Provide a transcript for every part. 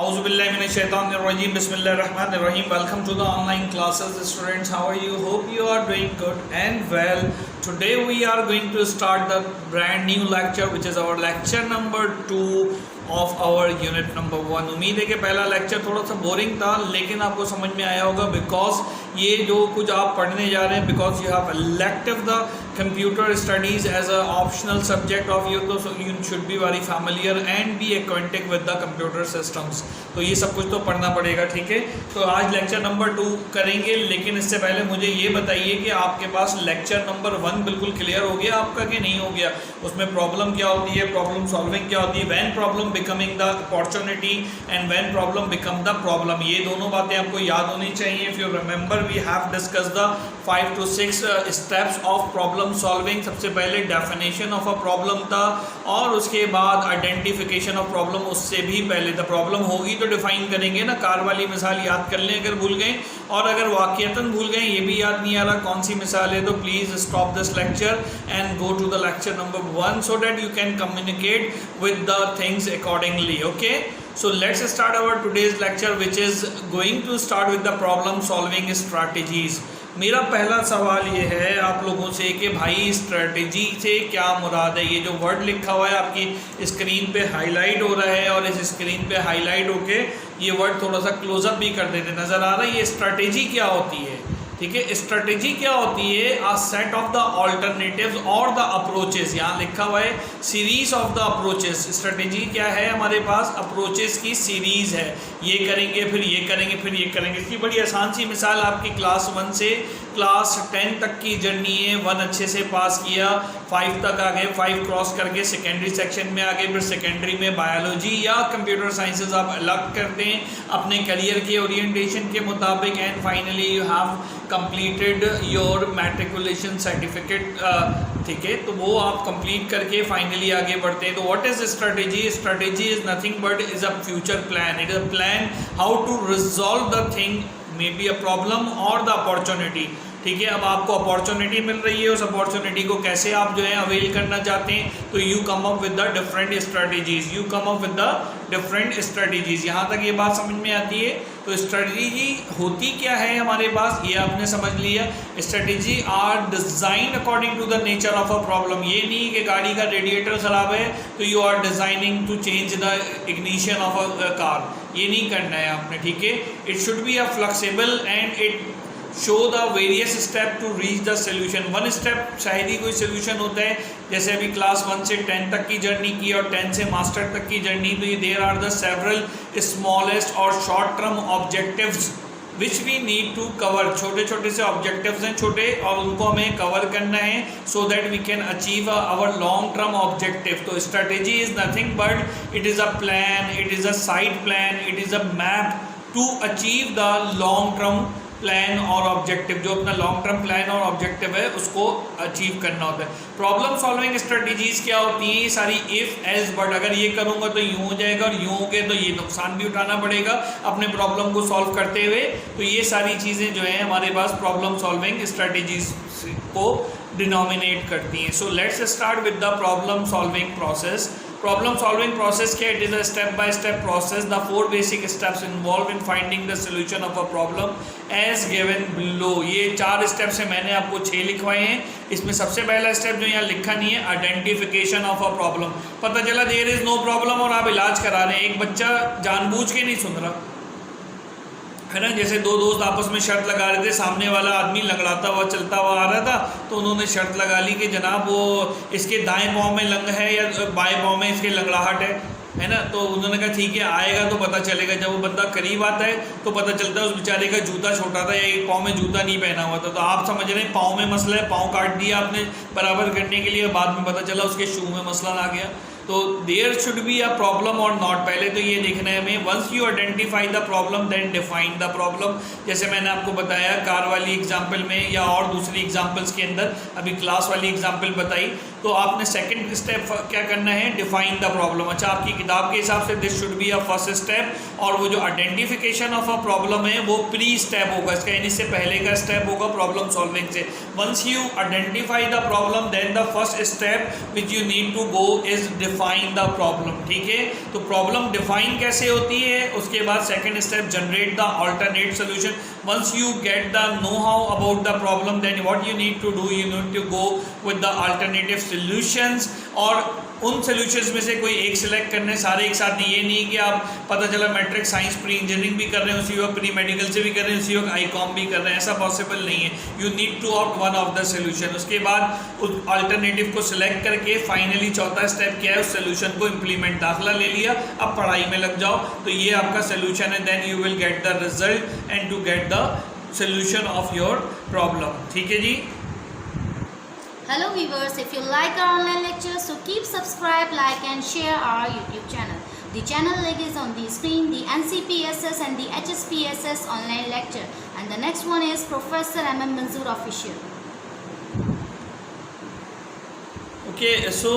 Auzubillahiminash-shaytanir-rajim. Bismillahir-rahmanir-rahim. Welcome to the online classes, students. How are you? Hope you are doing good and well. Today we are going to start the brand new lecture, which is our lecture number 2 of our unit number 1. उम्मीद है कि पहला lecture थोड़ा सा boring था, लेकिन आपको समझ में आया होगा बिकॉज ये जो कुछ आप पढ़ने जा रहे हैं, because you have elective the computer studies as a optional subject of you, तो you should be very familiar and be acquainted with the computer systems. तो ये सब कुछ तो पढ़ना पड़ेगा, ठीक है. तो आज लेक्चर नंबर 2 करेंगे, लेकिन इससे पहले मुझे ये बताइए कि आपके पास लेक्चर नंबर 1 बिल्कुल क्लियर हो गया आपका कि नहीं हो गया. उसमें प्रॉब्लम क्या होती है, प्रॉब्लम सॉल्विंग क्या होती है, when problem becoming the opportunity and when problem become the problem, ये दोनों बातें आपको याद होनी चाहिए. If you remember we have discussed the 5 to 6 steps of problem solving. सबसे पहले डेफिनेशन ऑफ अ प्रॉब्लम था और उसके बाद आइडेंटिफिकेशन ऑफ प्रॉब्लम. उससे भी पहले द प्रॉब्लम होगी तो डिफाइन करेंगे ना. कार वाली मिसाल याद कर लें अगर भूल गए, और अगर वाकईतन भूल गए, ये भी याद नहीं आ रहा कौन सी मिसाल है, तो please stop this lecture and go to the lecture number 1 so that you can communicate with the things accordingly. Okay, so let's start our today's lecture, which is going to start with the problem solving strategies. मेरा पहला सवाल ये है आप लोगों से कि भाई स्ट्रेटजी से क्या मुराद है. ये जो वर्ड लिखा हुआ है आपकी स्क्रीन पे हाईलाइट हो रहा है, और इस स्क्रीन पे हाईलाइट होके ये वर्ड थोड़ा सा क्लोजअप भी कर देते, नज़र आ रहा है. ये स्ट्रेटजी क्या होती है, ठीक है. स्ट्रेटजी क्या होती है, a set of the alternatives और द अप्रोचेस. यहाँ लिखा हुआ है series of the approaches. Strategy क्या है, हमारे पास अप्रोचेस की सीरीज है. ये करेंगे फिर ये करेंगे फिर ये करेंगे. इसकी बड़ी आसान सी मिसाल आपकी क्लास 1 से क्लास 10 तक की जर्नी है. 1 अच्छे से पास किया, 5 तक आ गए, 5 क्रॉस करके सेकेंडरी सेक्शन में आ गए, फिर सेकेंडरी में बायोलॉजी या कंप्यूटर साइंसेज आप अलग करते हैं अपने करियर के ओरिएंटेशन के मुताबिक, and finally you have completed your matriculation certificate, ठीक है. तो वो आप कंप्लीट करके फाइनली आगे बढ़ते हैं. तो what is strategy? Strategy is nothing but is a future plan. It is a plan how to resolve the thing, may be a problem or the opportunity, ठीक है. अब आपको अपॉर्चुनिटी मिल रही है, उस अपॉर्चुनिटी को कैसे आप जो है अवेल करना चाहते हैं, तो you come up with the different strategies. You come up with the different strategies. यहाँ तक ये बात समझ में आती है. तो स्ट्रेटजी होती क्या है हमारे पास, ये आपने समझ लिया. Strategy are design according to the nature of a problem. ये नहीं कि गाड़ी का रेडिएटर खराब है तो you are designing to change the ignition of a car. ये नहीं करना है आपने, ठीक है. It should be a flexible and it show the various step to reach the solution. 1 step शायद ही कोई सोल्यूशन होता है. जैसे अभी क्लास 1 से 10 तक की जर्नी की और 10 से मास्टर तक की जर्नी, तो ये there are the several smallest और short term objectives which we need to cover. छोटे छोटे से ऑब्जेक्टिव्स हैं छोटे, और उनको हमें कवर करना है so that we can achieve our long term objective. तो strategy is nothing but it is a plan, it is a side plan, it is a map to achieve the long term plan और objective. जो अपना long term plan और objective है उसको achieve करना होता है. प्रॉब्लम सॉल्विंग स्ट्रेटजीज क्या होती हैं, सारी इफ एज बट. अगर ये करूँगा तो यूँ हो जाएगा, और यूँ हो गए तो ये नुकसान भी उठाना पड़ेगा अपने प्रॉब्लम को सॉल्व करते हुए. तो ये सारी चीज़ें जो हैं हमारे पास प्रॉब्लम सॉल्विंग स्ट्रेटजीज को डिनोमिनेट करती हैं. So let's start with the problem solving process. Problem solving process क्या, it is a step by step process. The 4 basic steps involve in finding the solution of a problem as given below. ये 4 steps हैं, मैंने आपको 6 लिखवाए हैं. इसमें सबसे पहला स्टेप जो यहाँ लिखा नहीं है, आइडेंटिफिकेशन ऑफ अ प्रॉब्लम. पता चला देयर इज नो प्रॉब्लम और आप इलाज करा रहे हैं. एक बच्चा जानबूझ के नहीं सुन रहा है ना. जैसे 2 दोस्त आपस में शर्त लगा रहे थे, सामने वाला आदमी लंगड़ाता हुआ चलता हुआ आ रहा था, तो उन्होंने शर्त लगा ली कि जनाब वो इसके दाएं पाँव में लंग है या बाएं पाँव में इसके लंगड़ाहट है ना. तो उन्होंने कहा ठीक है, आएगा तो पता चलेगा. जब वो बंदा करीब आता है तो पता चलता है उस बेचारे का जूता छोटा था या एक पाँव में जूता नहीं पहना हुआ था. तो आप समझ रहे हैं पाँव में मसला है, पाँव काट दिया आपने बराबर करने के लिए, बाद में पता चला उसके शू में मसला आ गया. तो there should be a problem or not. पहले तो ये देखना है हमें, once you identify the problem then define the problem. जैसे मैंने आपको बताया कार वाली एग्जांपल में या और दूसरी एग्जांपल्स के अंदर, अभी क्लास वाली एग्जांपल बताई, तो आपने सेकंड स्टेप क्या करना है, डिफाइन द प्रॉब्लम। अच्छा, आपकी किताब के हिसाब से this should be a first step, और वो जो आइडेंटिफिकेशन ऑफ अ प्रॉब्लम है वो प्री स्टेप होगा, इसका यानी इससे पहले का स्टेप होगा प्रॉब्लम सॉल्विंग से। Once you identify the problem then the first step which you need to go is define the problem. ठीक है, तो प्रॉब्लम डिफाइन कैसे होती है, उसके बाद second step generate the alternate solution. Once you get the know how about the problem then what you need to do, you need to go with the alternative solutions, और उन solutions में से कोई एक सिलेक्ट करने, सारे एक साथ नहीं। ये नहीं कि आप पता चला मैट्रिक साइंस प्री इंजीनियरिंग भी कर रहे हैं, उसी वक्त प्री मेडिकल से भी कर रहे हैं, उसी वक्त आईकॉम भी कर रहे हैं, ऐसा पॉसिबल नहीं है। You need to opt one of the solution. उसके बाद उस अल्टरनेटिव को सिलेक्ट करके फाइनली चौथा स्टेप क्या है, उस सॉल्यूशन को इम्प्लीमेंट, दाखिला ले लिया, अब पढ़ाई में लग जाओ, तो ये आपका सॉल्यूशन है। Then you will get the result and to get the solution of your problem. ठीक है जी। Hello viewers, if you like our online lectures, so keep subscribe, like and share our YouTube channel. The channel link is on the screen, the NCPSS and the HSPSS online lecture, and the next one is Professor MM Manzoor official. Okay, so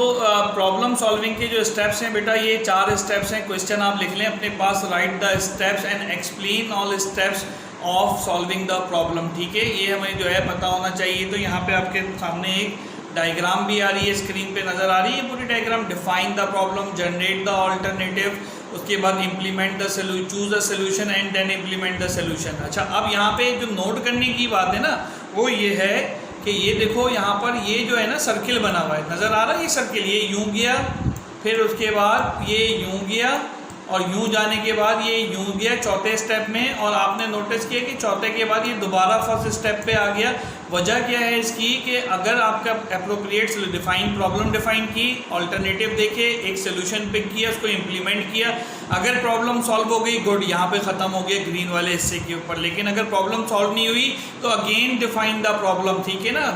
problem solving के जो steps हैं बेटा, ये 4 steps हैं। Question आप लिख लें अपने पास, write the steps and explain all steps of solving the problem. ठीक है, ये हमें जो है पता होना चाहिए। तो यहाँ पे आपके सामने एक डायग्राम भी आ रही है, स्क्रीन पे नज़र आ रही है पूरी diagram. Define the problem, generate the alternative, उसके बाद implement the solution, choose the solution and then implement the solution. अच्छा, अब यहाँ पे जो नोट करने की बात है ना, वो ये है कि ये देखो यहाँ पर ये जो है ना सर्किल बना हुआ है, नज़र आ रहा है ये सर्किल, ये यूँ गया, फिर उसके बाद ये यूँ गया, और यूँ जाने के बाद ये यूँ गया चौथे स्टेप में, और आपने नोटिस किया कि चौथे के बाद ये दोबारा फर्स्ट स्टेप पे आ गया। वजह क्या है इसकी कि अगर आपका अप्रोप्रिएट डिफाइन, प्रॉब्लम डिफाइन की, अल्टरनेटिव देखे, एक सोल्यूशन पिक किया, उसको इम्प्लीमेंट किया, अगर प्रॉब्लम सॉल्व हो गई गुड, यहाँ पे ख़त्म हो गया ग्रीन वाले हिस्से के ऊपर। लेकिन अगर प्रॉब्लम सॉल्व नहीं हुई तो अगेन डिफाइन द प्रॉब्लम। ठीक है ना,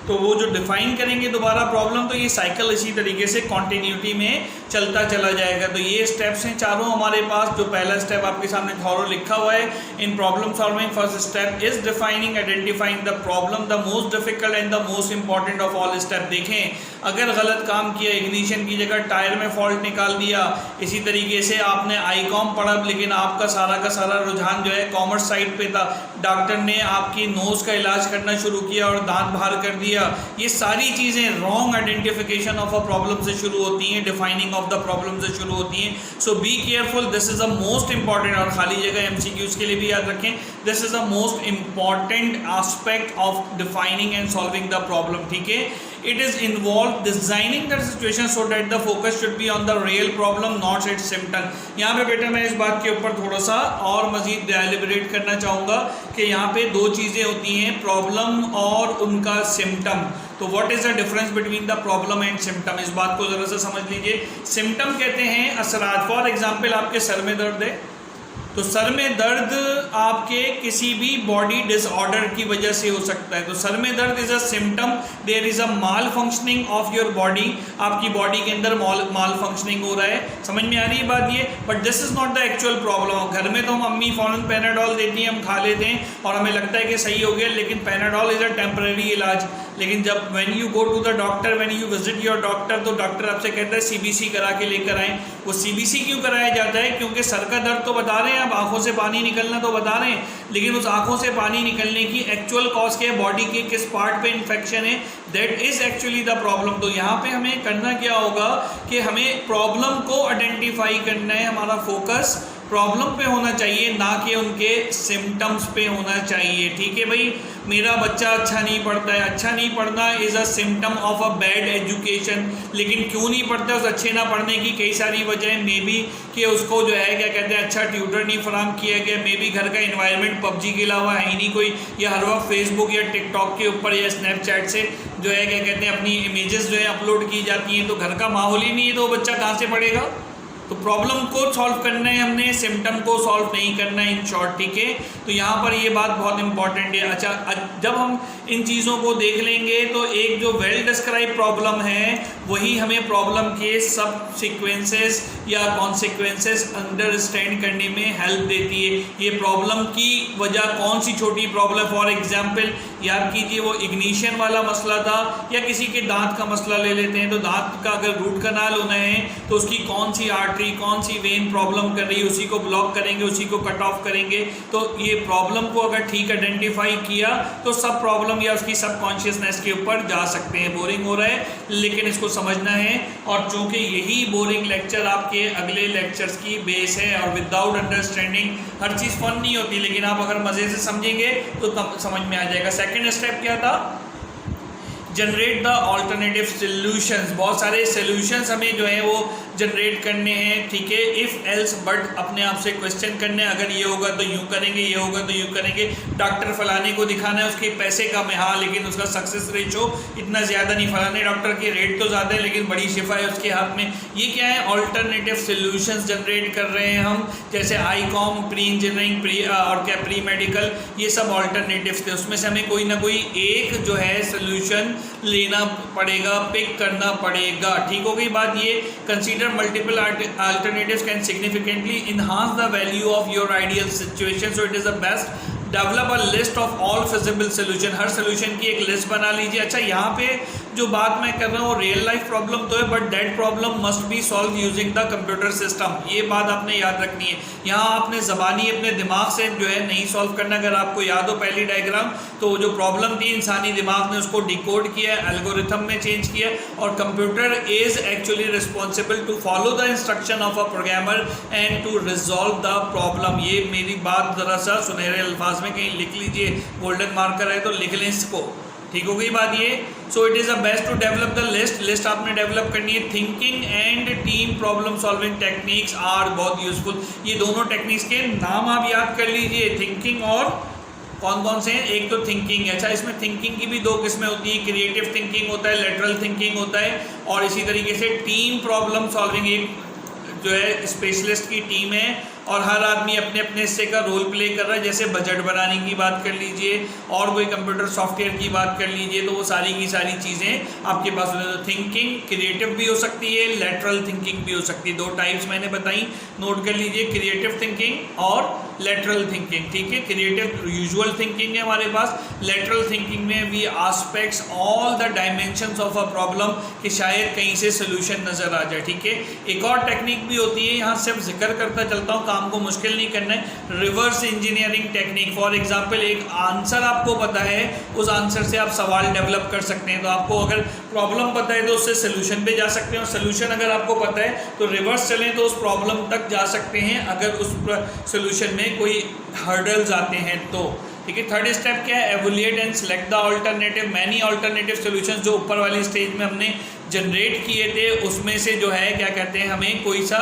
तो वो जो डिफाइन करेंगे दोबारा प्रॉब्लम, तो ये साइकिल इसी तरीके से कॉन्टीन्यूटी में चलता चला जाएगा। तो ये स्टेप्स हैं चारों हमारे पास। जो पहला स्टेप आपके सामने थॉरो लिखा हुआ है, in problem solving first step is defining, identifying the problem, the most difficult and the most important of all step. देखें, अगर गलत काम किया, इग्निशन की जगह टायर में फॉल्ट निकाल दिया, इसी तरीके से आपने आईकॉम पढ़ा लेकिन आपका का सारा रुझान जो है कॉमर्स साइड पे था, डॉक्टर ने आपकी नोज का इलाज करना शुरू किया और दांत बाहर कर दिया, ये सारी चीज़ें wrong identification of a problem से शुरू होती हैं, डिफाइनिंग ऑफ द प्रॉब्लम से शुरू होती हैं। So be careful, this is the most important, और खाली जगह एमसीक्यूज के लिए भी याद रखें, this is the most important aspect of defining and solving the problem. ठीक है, it is involved designing the situation so that the focus should be on the real problem not its symptom। यहाँ पे बेटा मैं इस बात के ऊपर थोड़ा सा और मज़ीद डेलिब्रेट करना चाहूँगा कि यहाँ पे 2 चीज़ें होती हैं, प्रॉब्लम और उनका सिम्टम। तो what is the difference between the problem and symptom, इस बात को ज़रा सा समझ लीजिए। सिम्टम कहते हैं असरात। फॉर एग्जाम्पल, आपके सर में दर्द है, तो सर में दर्द आपके किसी भी बॉडी डिसऑर्डर की वजह से हो सकता है। तो सर में दर्द is a symptom, there is a malfunctioning of your body, आपकी बॉडी के अंदर माल फंक्शनिंग हो रहा है। समझ में आ रही है बात ये, but this is not the actual problem. घर में तो हम अम्मी फ़ौरन पैनाडोल देती हैं, हम खा लेते हैं और हमें लगता है कि सही हो गया, लेकिन पैनाडोल इज अ टेम्पररी इलाज। लेकिन जब when you go to the doctor, when you visit your doctor, तो डॉक्टर आपसे कहता है सीबीसी करा के लेकर आएँ। वो सीबीसी क्यों कराया जाता है? क्योंकि सर का दर्द तो बता रहे हैं, अब आंखों से पानी निकलना तो बता रहे हैं, लेकिन उस आंखों से पानी निकलने की एक्चुअल कॉज क्या है, बॉडी के किस पार्ट पे इन्फेक्शन है, that is actually the problem. तो यहाँ पे हमें करना क्या होगा कि हमें प्रॉब्लम को आइडेंटिफाई करना है, हमारा फोकस प्रॉब्लम पे होना चाहिए, ना कि उनके सिम्टम्स पे होना चाहिए। ठीक है भाई, मेरा बच्चा अच्छा नहीं पढ़ता है, अच्छा नहीं पढ़ना is a symptom of a bad education. लेकिन क्यों नहीं पढ़ता, उस अच्छे ना पढ़ने की कई सारी वजह है। मे बी कि उसको जो है क्या कहते हैं अच्छा ट्यूटर नहीं फराम किया गया, मे बी घर का इन्वायरमेंट पबजी के अलावा है ही नहीं कोई, या हर वक्त फेसबुक या टिकटॉक के ऊपर या स्नैपचैट से जो है क्या कहते हैं अपनी इमेजेस जो है अपलोड की जाती हैं। तो घर का माहौल ही नहीं है, तो वो बच्चा कहाँ से पढ़ेगा? तो प्रॉब्लम को सॉल्व करना है हमने, सिम्टम को सॉल्व नहीं करना है, इन शॉर्ट। ठीक है, तो यहाँ पर ये बात बहुत इंपॉर्टेंट है। अच्छा, जब हम इन चीज़ों को देख लेंगे तो एक जो वेल डिस्क्राइब प्रॉब्लम है वही हमें प्रॉब्लम के सब सीक्वेंसेस या कॉन्सिक्वेंसेस अंडरस्टैंड करने में हेल्प देती है। ये प्रॉब्लम की वजह कौन सी छोटी प्रॉब्लम, फॉर एग्जांपल याद कीजिए वो इग्निशन वाला मसला था, या किसी के दांत का मसला ले लेते हैं, तो दांत का अगर रूट कनाल होना है तो उसकी कौन सी आर्टरी कौन सी वेन प्रॉब्लम कर रही है, उसी को ब्लॉक करेंगे, उसी को कट ऑफ करेंगे। तो ये प्रॉब्लम को अगर ठीक आइडेंटिफाई किया तो सब प्रॉब्लम या उसकी सब कॉन्शियसनेस के ऊपर जा सकते हैं। बोरिंग हो रहा है लेकिन इसको समझना है, और चूंकि यही बोरिंग लेक्चर आपके अगले लेक्चर्स की बेस है, और विदाउट अंडरस्टैंडिंग हर चीज़ फन नहीं होती, लेकिन आप अगर मज़े से समझेंगे तो समझ में आ जाएगा। सेकेंड स्टेप क्या था, जनरेट द ऑल्टरनेटिव सॉल्यूशंस। बहुत सारे सॉल्यूशंस हमें जो है वो जनरेट करने हैं, ठीक है। इफ़ एल्स बट अपने आप से क्वेश्चन करने, अगर ये होगा तो यूँ करेंगे, ये होगा तो यूँ करेंगे। डॉक्टर फलाने को दिखाना है, उसके पैसे कम है, हाँ, लेकिन उसका सक्सेस रेशो इतना ज़्यादा नहीं। फलाने डॉक्टर की रेट तो ज़्यादा है लेकिन बड़ी शिफा है उसके हाथ में। ये क्या है, ऑल्टरनेटिव सॉल्यूशंस जनरेट कर रहे हैं हम, जैसे ICOM, प्री इंजीनियरिंग, और क्या प्री मेडिकल, ये सब ऑल्टरनेटिव्स थे। उसमें से हमें कोई ना कोई एक जो है सोल्यूशन लेना पड़ेगा, पिक करना पड़ेगा, ठीक हो गई बात। ये consider multiple alternatives can significantly enhance the value of your ideal situation, so it is the best develop a list of all feasible solution. Her solution की एक लिस्ट बना लीजिए। अच्छा, यहाँ पे जो बात मैं कर रहा हूँ वो रियल लाइफ प्रॉब्लम तो है, but that problem must be solve using the computer system. ये बात आपने याद रखनी है। यहाँ आपने ज़बानी अपने दिमाग से जो है नहीं सॉल्व करना। अगर आपको याद हो पहली डायग्राम, तो जो प्रॉब्लम थी इंसानी दिमाग ने उसको डिकोड किया, एल्गोरिथम में चेंज किया, और computer is actually responsible to follow the instruction of a programmer and to resolve the problem. ये मेरी बात ज़रा सा सुनहरे अल्फाज में कहीं लिख लीजिए, गोल्डन मार्कर है तो लिख लें इसको, ठीक हो गई बात ये। So it is a best to develop the list आपने डेवलप करनी है। Thinking and team problem solving techniques are बहुत यूजफुल। ये दोनों टेक्निक्स के नाम आप याद कर लीजिए, थिंकिंग और कौन कौन से हैं। एक तो थिंकिंग है। अच्छा, इसमें थिंकिंग की भी दो किस्में होती हैं, क्रिएटिव थिंकिंग होता है, लेटरल थिंकिंग होता है, और इसी तरीके से टीम प्रॉब्लम सॉल्विंग एक जो है स्पेशलिस्ट की टीम है, और हर आदमी अपने अपने हिस्से का रोल प्ले कर रहा है। जैसे बजट बनाने की बात कर लीजिए, और कोई कंप्यूटर सॉफ्टवेयर की बात कर लीजिए, तो वो सारी की सारी चीज़ें आपके पास होती है। तो थिंकिंग क्रिएटिव भी हो सकती है, लेटरल थिंकिंग भी हो सकती है। दो टाइप्स मैंने बताई, नोट कर लीजिए, क्रिएटिव थिंकिंग और लेटरल थिंकिंग, ठीक है। क्रिएटिव यूजुअल थिंकिंग है हमारे पास, लेटरल थिंकिंग में we aspects all the dimensions of a problem, कि शायद कहीं से सोल्यूशन नज़र आ जाए, ठीक है। एक और टेक्निक भी होती है, यहाँ सिर्फ जिक्र करता चलता हूँ, काम को मुश्किल नहीं करना है, reverse engineering technique. For example, एक आंसर आपको पता है, उस आंसर से आप सवाल डेवलप कर सकते हैं। तो आपको अगर प्रॉब्लम पता है तो उससे सोल्यूशन पे जा सकते हैं, और सोल्यूशन अगर आपको पता है तो रिवर्स चलें तो उस प्रॉब्लम तक जा सकते हैं, अगर उस सोल्यूशन में कोई हर्डल्स आते हैं तो, ठीक है। थर्ड स्टेप क्या है, evaluate and select the alternative. Many alternative solutions जो ऊपर वाली स्टेज में हमने जनरेट किए थे, उसमें से जो है क्या कहते हैं, हमें कोई सा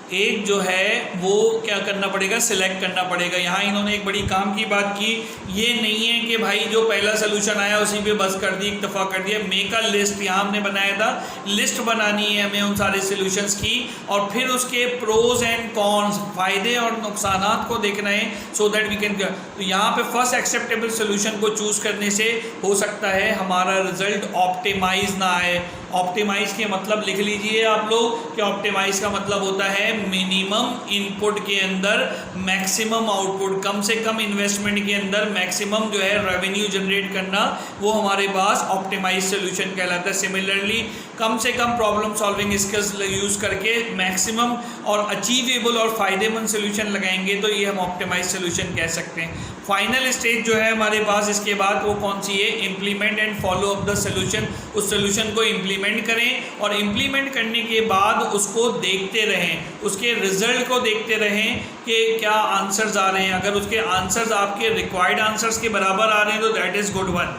एक जो है वो क्या करना पड़ेगा, सिलेक्ट करना पड़ेगा। यहाँ इन्होंने एक बड़ी काम की बात की, ये नहीं है कि भाई जो पहला सोल्यूशन आया उसी पे बस कर दी, इक्तफा कर दिया। मेक अ लिस्ट, यहाँ हमने बनाया था, लिस्ट बनानी है हमें उन सारे सोल्यूशंस की, और फिर उसके प्रोज एंड कॉन्स, फायदे और नुकसानात को देखना है, सो दैट वी कैन। तो यहाँ पे फर्स्ट एक्सेप्टेबल सोल्यूशन को चूज़ करने से हो सकता है हमारा रिजल्ट ऑप्टिमाइज ना आए। ऑप्टिमाइज के मतलब लिख लीजिए आप लोग, कि ऑप्टिमाइज का मतलब होता है मिनिमम इनपुट के अंदर मैक्सिमम आउटपुट, कम से कम इन्वेस्टमेंट के अंदर मैक्सिमम जो है रेवेन्यू जनरेट करना, वो हमारे पास ऑप्टिमाइज सोल्यूशन कहलाता है। सिमिलरली, कम से कम प्रॉब्लम सॉल्विंग स्किल्स यूज़ करके मैक्सिमम और अचीवेबल और फ़ायदेमंद सोल्यूशन लगाएंगे, तो ये हम ऑप्टिमाइज सोल्यूशन कह सकते हैं। फाइनल स्टेज जो है हमारे पास इसके बाद वो कौन सी है, implement and follow up the solution. उस सोल्यूशन को इम्प्लीमेंट करें, और इम्प्लीमेंट करने के बाद उसको देखते रहें, उसके रिजल्ट को देखते रहें कि क्या आंसर्स आ रहे हैं। अगर उसके आंसर्स आपके रिक्वायर्ड आंसर्स के बराबर आ रहे हैं तो दैट इज़ गुड वन।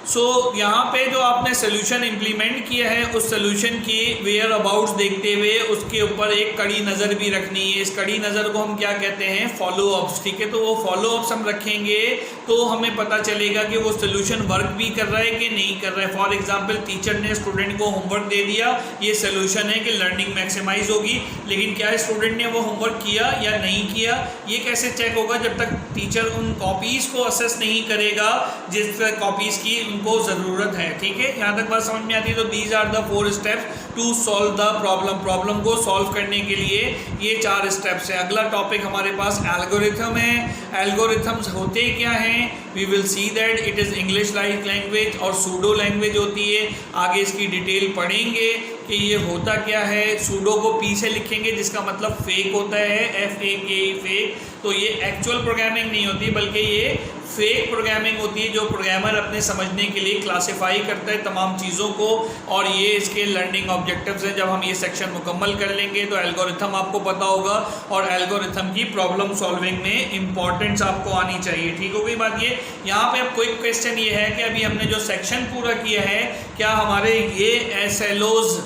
सो यहाँ पे जो आपने सोल्यूशन इम्प्लीमेंट किया है, उस सोल्यूशन की वेयर अबाउट्स देखते हुए उसके ऊपर एक कड़ी नज़र भी रखनी है। इस कड़ी नज़र को हम क्या कहते हैं, फॉलो अप्स, ठीक है। तो वो फॉलो अप्स हम रखेंगे तो हमें पता चलेगा कि वो सोल्यूशन वर्क भी कर रहा है कि नहीं कर रहा है। फॉर एग्जांपल, टीचर ने स्टूडेंट को होमवर्क दे दिया, ये सोल्यूशन है कि लर्निंग मैक्सिमाइज होगी, लेकिन क्या स्टूडेंट ने वो होमवर्क किया या नहीं किया, ये कैसे चेक होगा, जब तक टीचर उन कॉपीज़ को असेस नहीं करेगा, जिस कॉपीज़ की इनको ज़रूरत है, ठीक है। यहाँ तक बात समझ में आती है। तो these are the 4 steps to solve the problem को सॉल्व करने के लिए ये 4 स्टेप्स है। अगला टॉपिक हमारे पास एल्गोरिथम है। एल्गोरिथम्स होते क्या हैं, we will see that it is English like language और सूडो लैंग्वेज होती है। आगे इसकी डिटेल पढ़ेंगे कि ये होता क्या है। सूडो को पी से लिखेंगे जिसका मतलब फेक होता है, FAKE फेक। तो ये एक्चुअल प्रोग्रामिंग नहीं होती बल्कि ये फेक प्रोग्रामिंग होती है, जो प्रोग्रामर अपने समझने के लिए क्लासिफाई करता है तमाम चीज़ों को, और ये इसके लर्निंग ऑब्जेक्टिव्स हैं। जब हम ये सेक्शन मुकम्मल कर लेंगे तो एल्गोरिथम आपको पता होगा और एल्गोरिथम की प्रॉब्लम सॉल्विंग में इंपॉर्टेंस आपको आनी चाहिए, ठीक हो गई बात। ये यहाँ पे अब क्विक क्वेश्चन ये है कि अभी हमने जो सेक्शन पूरा किया है, क्या हमारे ये SLOs,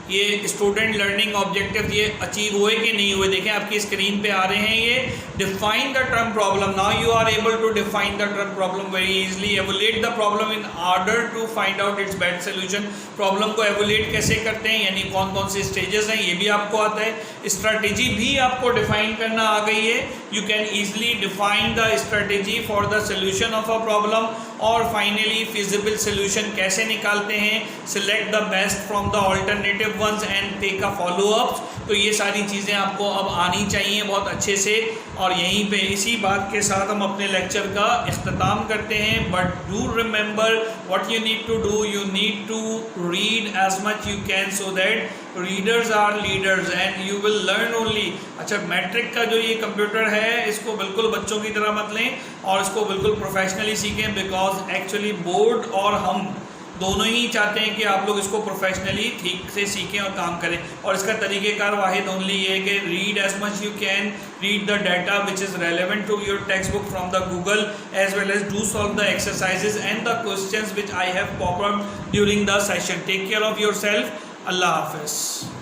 ये स्टूडेंट लर्निंग ऑब्जेक्टिव, ये अचीव हुए कि नहीं हुए। देखें आपकी स्क्रीन पे आ रहे हैं ये। Define the term problem, now you are able to define the term problem very easily. Evaluate the problem in order to find out its best solution. Problem को एवोल्यूट कैसे करते हैं, यानी कौन कौन से स्टेजेस हैं, ये भी आपको आता है। स्ट्रैटेजी भी आपको डिफाइन करना आ गई है। You can easily define the strategy for the solution of a problem. और फाइनली फिजिबल सोल्यूशन कैसे निकालते हैं, select the best from the alternative ones and take a follow ups. तो ये सारी चीज़ें आपको अब आनी चाहिए बहुत अच्छे से। और यहीं पे इसी बात के साथ हम अपने लेक्चर का इख्तिताम करते हैं। But do remember what you need to do, you need to read as much you can so that readers are leaders and you will learn only. अच्छा, मैट्रिक का जो ये कंप्यूटर है इसको बिल्कुल बच्चों की तरह मत लें और इसको बिल्कुल प्रोफेशनली सीखें, बिकॉज एक्चुअली बोर्ड और हम दोनों ही चाहते हैं कि आप लोग इसको प्रोफेशनली ठीक से सीखें और काम करें। और इसका तरीक़ेकार वाहिद ओनली ये है कि read as much you can, read the data which is relevant to your text book from the Google, as well as do solve the exercises and the questions which I have pop up during the session. Take care of your self. अल्लाह हाफिज़।